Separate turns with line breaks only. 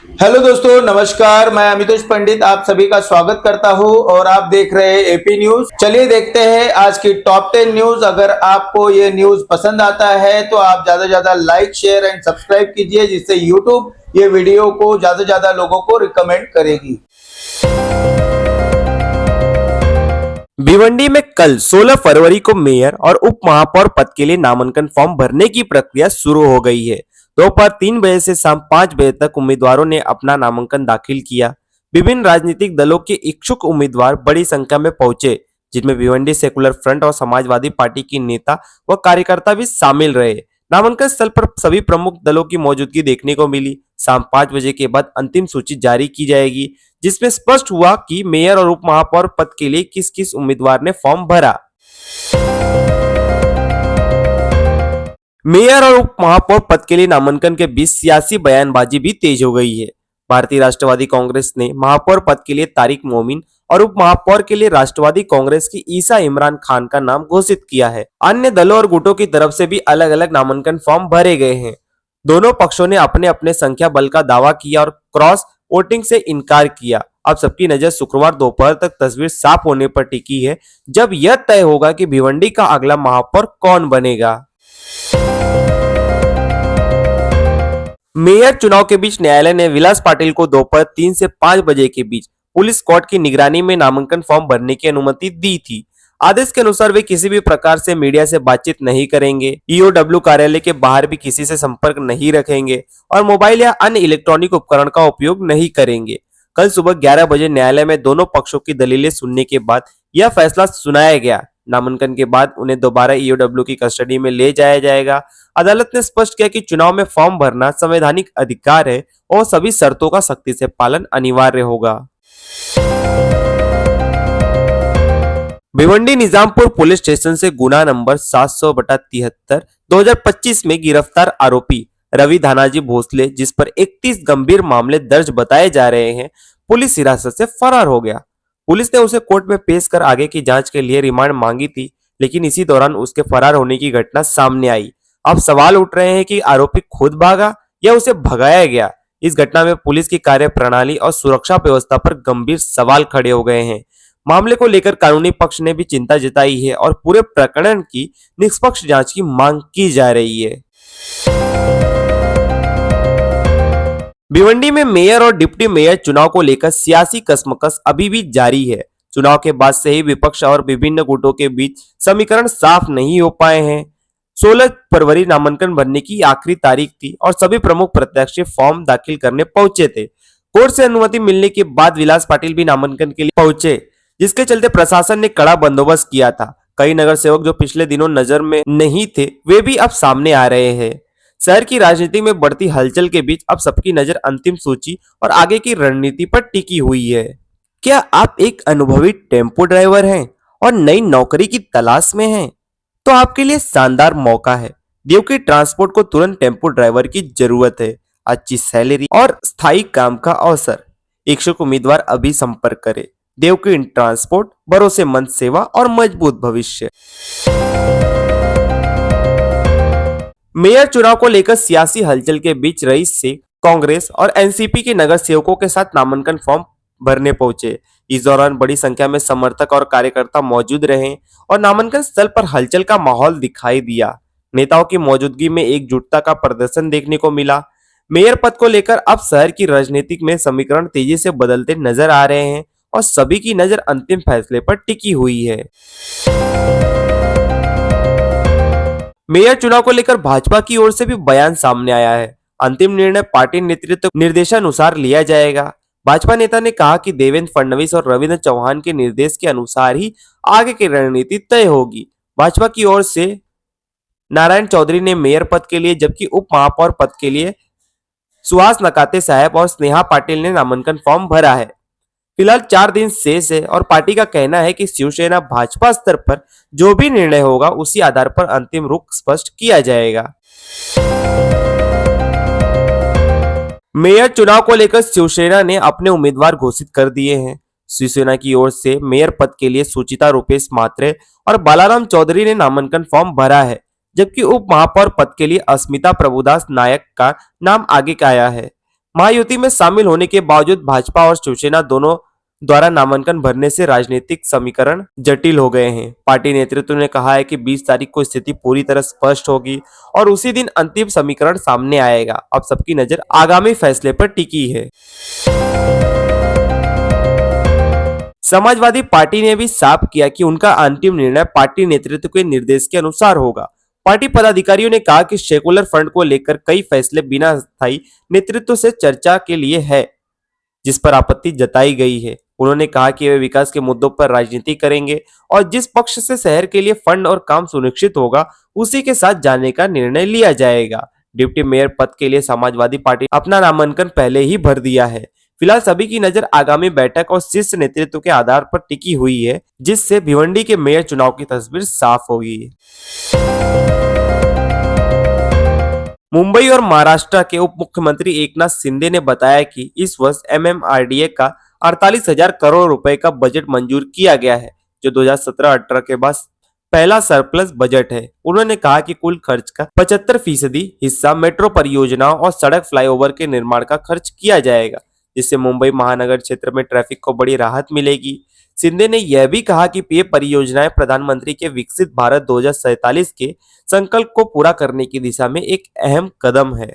Hello दोस्तों, नमस्कार। मैं अमितोष पंडित आप सभी का स्वागत करता हूं और आप देख रहे हैं एपी न्यूज। चलिए देखते हैं आज की टॉप 10 न्यूज। अगर आपको ये न्यूज पसंद आता है तो आप ज्यादा से ज्यादा लाइक, शेयर एंड सब्सक्राइब कीजिए, जिससे यूट्यूब ये वीडियो को ज्यादा से ज्यादा लोगों को रिकमेंड करेगी।
भिवंडी में कल 16 फरवरी को मेयर और उप महापौर पद के लिए नामांकन फॉर्म भरने की प्रक्रिया शुरू हो गई है। दोपहर 3 बजे से शाम 5 बजे तक उम्मीदवारों ने अपना नामांकन दाखिल किया। विभिन्न राजनीतिक दलों के इच्छुक उम्मीदवार बड़ी संख्या में पहुंचे, जिनमें भिवंडी सेकुलर फ्रंट और समाजवादी पार्टी की नेता व कार्यकर्ता भी शामिल रहे। नामांकन स्थल पर सभी प्रमुख दलों की मौजूदगी देखने को मिली। शाम 5 बजे के बाद अंतिम सूची जारी की जाएगी, जिसमें स्पष्ट हुआ कि मेयर और उप महापौर पद के लिए किस किस उम्मीदवार ने फॉर्म भरा। मेयर और उप महापौर पद के लिए नामांकन के बीच सियासी बयानबाजी भी तेज हो गई है। भारतीय राष्ट्रवादी कांग्रेस ने महापौर पद के लिए तारिक मोमिन और उप महापौर के लिए राष्ट्रवादी कांग्रेस की ईसा इमरान खान का नाम घोषित किया है। अन्य दलों और गुटों की तरफ से भी अलग अलग नामांकन फॉर्म भरे गए हैं। दोनों पक्षों ने अपने अपने संख्या बल का दावा किया और क्रॉस वोटिंग से इनकार किया। अब सबकी नजर शुक्रवार दोपहर तक तस्वीर साफ होने पर टिकी है, जब यह तय होगा कि भिवंडी का अगला महापौर कौन बनेगा। मेयर चुनाव के बीच न्यायालय ने विलास पाटिल को दोपहर 3 से 5 बजे के बीच पुलिस कोर्ट की निगरानी में नामांकन फॉर्म भरने की अनुमति दी थी। आदेश के अनुसार वे किसी भी प्रकार से मीडिया से बातचीत नहीं करेंगे, ईओडब्ल्यू कार्यालय के बाहर भी किसी से संपर्क नहीं रखेंगे और मोबाइल या अन्य इलेक्ट्रॉनिक उपकरण का उपयोग नहीं करेंगे। कल सुबह 11 बजे न्यायालय में दोनों पक्षों की दलीलें सुनने के बाद यह फैसला सुनाया गया। नामांकन के बाद उन्हें दोबारा ईओडब्ल्यू की कस्टडी में ले जाया जाएगा। अदालत ने स्पष्ट किया कि चुनाव में फॉर्म भरना संवैधानिक अधिकार है और सभी शर्तों का सख्ती से पालन अनिवार्य होगा। भिवंडी निजामपुर पुलिस स्टेशन से गुना नंबर 700/73 2025 में गिरफ्तार आरोपी रवि धानाजी भोसले, जिस पर 31 गंभीर मामले दर्ज बताए जा रहे हैं, पुलिस हिरासत से फरार हो गया। पुलिस ने उसे कोर्ट में पेश कर आगे की जांच के लिए रिमांड मांगी थी, लेकिन इसी दौरान उसके फरार होने की घटना सामने आई। अब सवाल उठ रहे हैं कि आरोपी खुद भागा या उसे भगाया गया। इस घटना में पुलिस की कार्यप्रणाली और सुरक्षा व्यवस्था पर गंभीर सवाल खड़े हो गए हैं। मामले को लेकर कानूनी पक्ष ने भी चिंता जताई है और पूरे प्रकरण की निष्पक्ष जांच की मांग की जा रही है। भिवंडी में मेयर और डिप्टी मेयर चुनाव को लेकर सियासी कशमकश अभी भी जारी है। चुनाव के बाद से ही विपक्ष और विभिन्न गुटों के बीच समीकरण साफ नहीं हो पाए हैं। 16 फरवरी नामांकन भरने की आखिरी तारीख थी और सभी प्रमुख प्रत्याशी फॉर्म दाखिल करने पहुंचे थे। कोर्ट से अनुमति मिलने के बाद विलास पाटिल भी नामांकन के लिए पहुंचे, जिसके चलते प्रशासन ने कड़ा बंदोबस्त किया था। कई नगर सेवक जो पिछले दिनों नजर में नहीं थे, वे भी अब सामने आ रहे हैं। शहर की राजनीति में बढ़ती हलचल के बीच अब सबकी नजर अंतिम सूची और आगे की रणनीति पर टिकी हुई है। क्या आप एक अनुभवी टेम्पो ड्राइवर हैं और नई नौकरी की तलाश में हैं? तो आपके लिए शानदार मौका है। देवकी ट्रांसपोर्ट को तुरंत टेम्पो ड्राइवर की जरूरत है। अच्छी सैलरी और स्थायी काम का अवसर। इच्छुक उम्मीदवार अभी संपर्क करें। देवकी ट्रांसपोर्ट, भरोसेमंद सेवा और मजबूत भविष्य। मेयर चुनाव को लेकर सियासी हलचल के बीच रईस से कांग्रेस और एनसीपी के नगर सेवकों के साथ नामांकन फॉर्म भरने पहुंचे। इस दौरान बड़ी संख्या में समर्थक और कार्यकर्ता मौजूद रहे और नामांकन स्थल पर हलचल का माहौल दिखाई दिया। नेताओं की मौजूदगी में एकजुटता का प्रदर्शन देखने को मिला। मेयर पद को लेकर अब शहर की राजनीतिक में समीकरण तेजी से बदलते नजर आ रहे हैं और सभी की नजर अंतिम फैसले पर टिकी हुई है। मेयर चुनाव को लेकर भाजपा की ओर से भी बयान सामने आया है। अंतिम निर्णय पार्टी नेतृत्व निर्देशानुसार लिया जाएगा। भाजपा नेता ने कहा कि देवेंद्र फडणवीस और रविंद्र चौहान के निर्देश के अनुसार ही आगे की रणनीति तय होगी। भाजपा की ओर से नारायण चौधरी ने मेयर पद के लिए, जबकि उप महापौर पद के लिए सुहास नकाते साहब और स्नेहा पाटिल ने नामांकन फॉर्म भरा है। फिलहाल 4 दिन शेष है और पार्टी का कहना है कि शिवसेना भाजपा स्तर पर जो भी निर्णय होगा उसी आधार पर अंतिम रुख स्पष्ट किया जाएगा। मेयर चुनाव को लेकर शिवसेना ने अपने उम्मीदवार घोषित कर दिए हैं। शिवसेना की ओर से मेयर पद के लिए सुचिता रुपेश मात्रे और बालाराम चौधरी ने नामांकन फॉर्म भरा है, जबकि उप महापौर पद के लिए अस्मिता प्रभुदास नायक का नाम आगे आया है। महायुति में शामिल होने के बावजूद भाजपा और शिवसेना दोनों द्वारा नामांकन भरने से राजनीतिक समीकरण जटिल हो गए हैं। पार्टी नेतृत्व ने कहा है कि 20 तारीख को स्थिति पूरी तरह स्पष्ट होगी और उसी दिन अंतिम समीकरण सामने आएगा। अब सबकी नजर आगामी फैसले पर टिकी है। समाजवादी पार्टी ने भी साफ किया कि उनका अंतिम निर्णय पार्टी नेतृत्व के निर्देश के अनुसार होगा। पार्टी पदाधिकारियों ने कहा कि सेकुलर फ्रंट को लेकर कई फैसले बिना स्थायी नेतृत्व से चर्चा के लिए है, जिस पर आपत्ति जताई गई है। उन्होंने कहा कि वे विकास के मुद्दों पर राजनीति करेंगे और जिस पक्ष से शहर के लिए फंड और काम सुनिश्चित होगा उसी के साथ जाने का निर्णय लिया जाएगा। डिप्टी मेयर पद के लिए समाजवादी पार्टी अपना नामांकन पहले ही भर दिया है। फिलहाल सभी की नजर आगामी बैठक और शीर्ष नेतृत्व के आधार पर टिकी हुई है, जिससे भिवंडी के मेयर चुनाव की तस्वीर साफ होगी। मुंबई और महाराष्ट्र के उप मुख्यमंत्री एकनाथ शिंदे ने बताया कि इस वर्ष MMRDA का 48,000 करोड़ रुपए का बजट मंजूर किया गया है, जो 2017-18 के बाद पहला सरप्लस बजट है। उन्होंने कहा कि कुल खर्च का 75% हिस्सा मेट्रो परियोजनाओं और सड़क फ्लाईओवर के निर्माण का खर्च किया जाएगा, जिससे मुंबई महानगर क्षेत्र में ट्रैफिक को बड़ी राहत मिलेगी। शिंदे ने यह भी कहा कि ये परियोजनाएं प्रधानमंत्री के विकसित भारत 2047 के संकल्प को पूरा करने की दिशा में एक अहम कदम है।